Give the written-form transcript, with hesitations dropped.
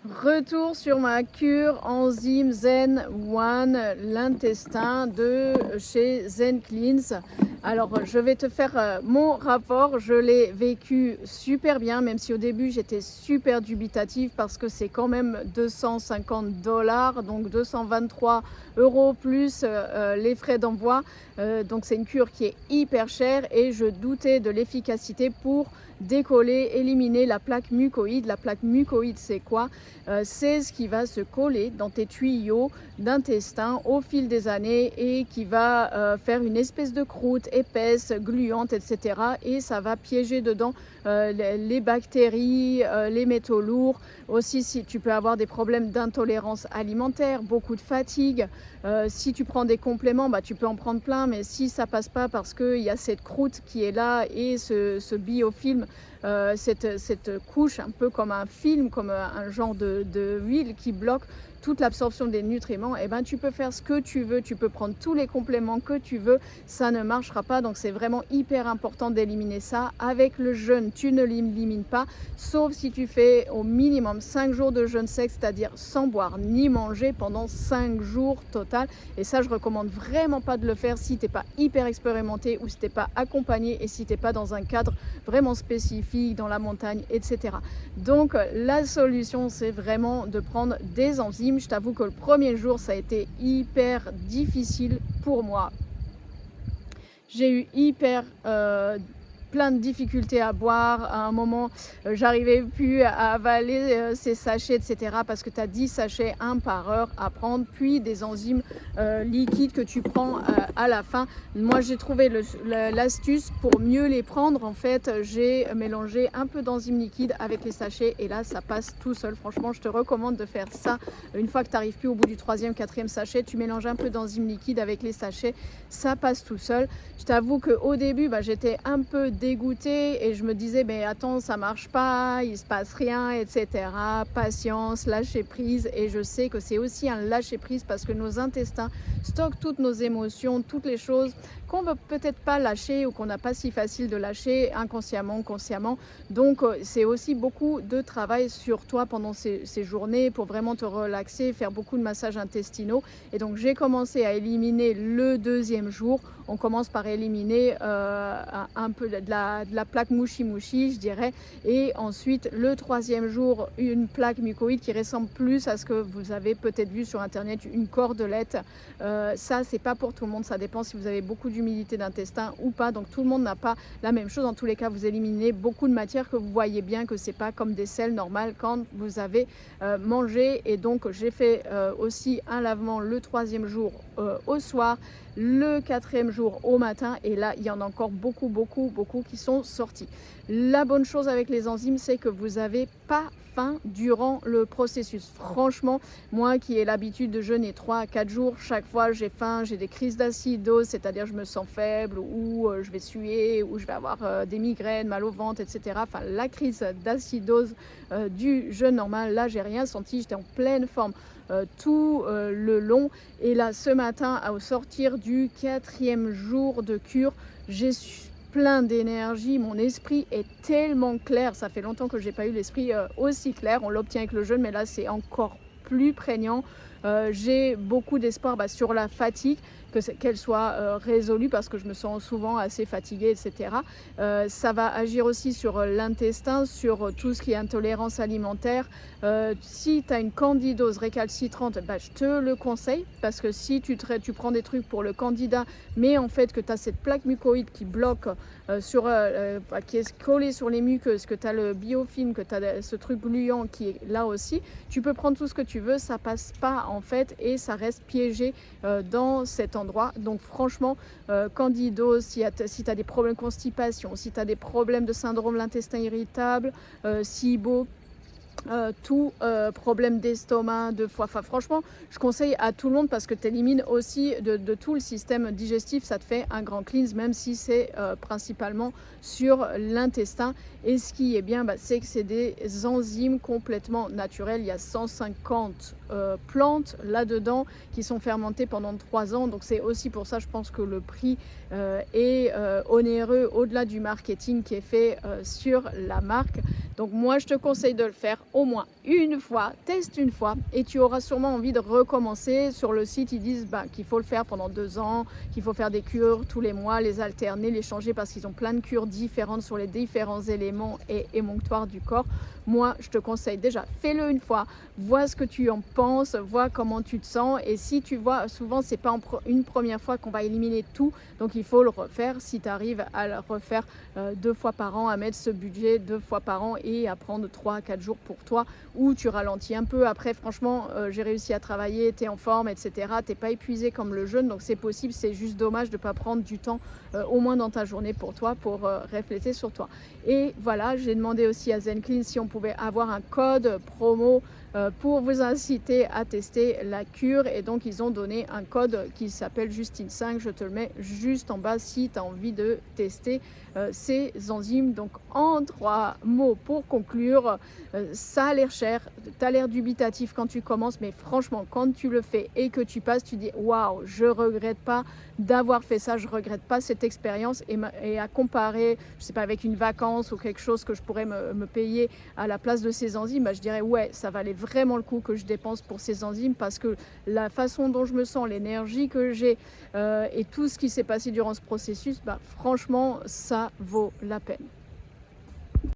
Retour sur ma cure enzyme Zen One, l'intestin de chez Zen Cleans. Alors, je vais te faire mon rapport. Je l'ai vécu super bien, même si au début j'étais super dubitative parce que c'est quand même 250 $, donc 223 € plus les frais d'envoi. Donc, c'est une cure qui est hyper chère et je doutais de l'efficacité pour décoller, éliminer la plaque mucoïde. La plaque mucoïde, c'est quoi? C'est ce qui va se coller dans tes tuyaux d'intestin au fil des années et qui va faire une espèce de croûte épaisse, gluante, etc. Et ça va piéger dedans les bactéries, les métaux lourds. Aussi, si tu peux avoir des problèmes d'intolérance alimentaire, beaucoup de fatigue. Si tu prends des compléments, tu peux en prendre plein, mais si ça passe pas parce qu'il y a cette croûte qui est là et ce biofilm, cette couche un peu comme un film, comme un genre de huile qui bloque toute l'absorption des nutriments, et tu peux faire ce que tu veux, tu peux prendre tous les compléments que tu veux, ça ne marchera pas. Donc c'est vraiment hyper important d'éliminer ça. Avec le jeûne, tu ne l'élimines pas, sauf si tu fais au minimum 5 jours de jeûne sec, c'est-à-dire sans boire ni manger pendant 5 jours total. Et ça, je recommande vraiment pas de le faire si tu n'es pas hyper expérimenté ou si tu n'es pas accompagné et si tu n'es pas dans un cadre vraiment spécifique, dans la montagne, etc. Donc la solution, c'est vraiment de prendre des enzymes. Je t'avoue que le premier jour, ça a été hyper difficile pour moi. J'ai eu plein de difficultés à boire. À un moment, j'arrivais plus à avaler ces sachets, etc. Parce que tu as 10 sachets, 1 par heure à prendre, puis des enzymes liquides que tu prends à la fin. Moi, j'ai trouvé l'astuce pour mieux les prendre. En fait, j'ai mélangé un peu d'enzymes liquides avec les sachets et là, ça passe tout seul. Franchement, je te recommande de faire ça. Une fois que tu n'arrives plus au bout du 3e, 4e sachet, tu mélanges un peu d'enzymes liquides avec les sachets. Ça passe tout seul. Je t'avoue qu'au début, j'étais un peu dégoûtée et je me disais mais attends, ça marche pas, il se passe rien, etc. Patience, lâcher prise. Et je sais que c'est aussi un lâcher prise parce que nos intestins stockent toutes nos émotions, toutes les choses qu'on ne veut peut-être pas lâcher ou qu'on n'a pas si facile de lâcher inconsciemment, consciemment. Donc c'est aussi beaucoup de travail sur toi pendant ces journées pour vraiment te relaxer, faire beaucoup de massages intestinaux. Et donc j'ai commencé à éliminer le 2e jour. On commence par éliminer un peu de la plaque mouchi-mouchi, je dirais. Et ensuite, le 3e jour, une plaque mucoïde qui ressemble plus à ce que vous avez peut-être vu sur Internet, une cordelette. Ça, c'est pas pour tout le monde. Ça dépend si vous avez beaucoup d'humidité d'intestin ou pas. Donc, tout le monde n'a pas la même chose. Dans tous les cas, vous éliminez beaucoup de matière que vous voyez bien que c'est pas comme des selles normales quand vous avez mangé. Et donc, j'ai fait aussi un lavement le 3e jour au soir, le 4e jour au matin, et là il y en a encore beaucoup qui sont sortis. La bonne chose avec les enzymes, c'est que vous n'avez pas faim durant le processus. Franchement, moi qui ai l'habitude de jeûner 3 à 4 jours, chaque fois j'ai faim, j'ai des crises d'acidose, c'est-à-dire je me sens faible ou je vais suer ou je vais avoir des migraines, mal au ventre, etc. Enfin, la crise d'acidose du jeûne normal, là j'ai rien senti, j'étais en pleine forme tout le long. Et là, ce matin, au sortir du 4e jour de cure, j'ai plein d'énergie, mon esprit est tellement clair. Ça fait longtemps que j'ai pas eu l'esprit aussi clair. On l'obtient avec le jeûne, mais là c'est encore plus prégnant. J'ai beaucoup d'espoir sur la fatigue, qu'elle soit résolue parce que je me sens souvent assez fatiguée, etc. Ça va agir aussi sur l'intestin, sur tout ce qui est intolérance alimentaire. Si tu as une candidose récalcitrante, je te le conseille parce que si tu prends des trucs pour le candida, mais en fait que tu as cette plaque mucoïde qui bloque, qui est collée sur les muqueuses, que tu as le biofilm, que tu as ce truc gluant qui est là aussi, tu peux prendre tout ce que tu veux, ça passe pas en fait et ça reste piégé dans cet endroit. Donc franchement, candidose, si tu as des problèmes de constipation, si tu as des problèmes de syndrome de l'intestin irritable, SIBO, tout problème d'estomac, de foie. Enfin, franchement, je conseille à tout le monde parce que tu élimines aussi de tout le système digestif. Ça te fait un grand cleanse, même si c'est principalement sur l'intestin. Et ce qui est bien, c'est que c'est des enzymes complètement naturelles. Il y a 150 plantes là-dedans qui sont fermentées pendant 3 ans. Donc, c'est aussi pour ça, je pense que le prix est onéreux au-delà du marketing qui est fait sur la marque. Donc, moi, je te conseille de le faire. au moins une fois, teste une fois et tu auras sûrement envie de recommencer. Sur le site, ils disent qu'il faut le faire pendant 2 ans, qu'il faut faire des cures tous les mois, les alterner, les changer parce qu'ils ont plein de cures différentes sur les différents éléments et émonctoires du corps. Moi, je te conseille déjà, fais-le une fois, vois ce que tu en penses, vois comment tu te sens et si tu vois, souvent c'est pas une première fois qu'on va éliminer tout, donc il faut le refaire. Si tu arrives à le refaire 2 fois par an, à mettre ce budget 2 fois par an et à prendre 3 à 4 jours pour toi où tu ralentis un peu. Après, franchement, j'ai réussi à travailler, tu es en forme, etc. Tu n'es pas épuisé comme le jeûne, donc c'est possible. C'est juste dommage de ne pas prendre du temps, au moins dans ta journée pour toi, pour réfléchir sur toi. Et voilà, j'ai demandé aussi à Zen Clean si on pouvait avoir un code promo pour vous inciter à tester la cure. Et donc, ils ont donné un code qui s'appelle Justine 5. Je te le mets juste en bas si tu as envie de tester ces enzymes. Donc, en 3 mots pour conclure, ça a l'air cher, tu as l'air dubitatif quand tu commences, mais franchement, quand tu le fais et que tu passes, tu dis waouh, je regrette pas d'avoir fait ça, je regrette pas cette expérience. Et à comparer, je sais pas, avec une vacance ou quelque chose que je pourrais me payer à la place de ces enzymes, je dirais ouais, ça valait vraiment le coup que je dépense pour ces enzymes parce que la façon dont je me sens, l'énergie que j'ai et tout ce qui s'est passé durant ce processus, franchement, ça vaut la peine.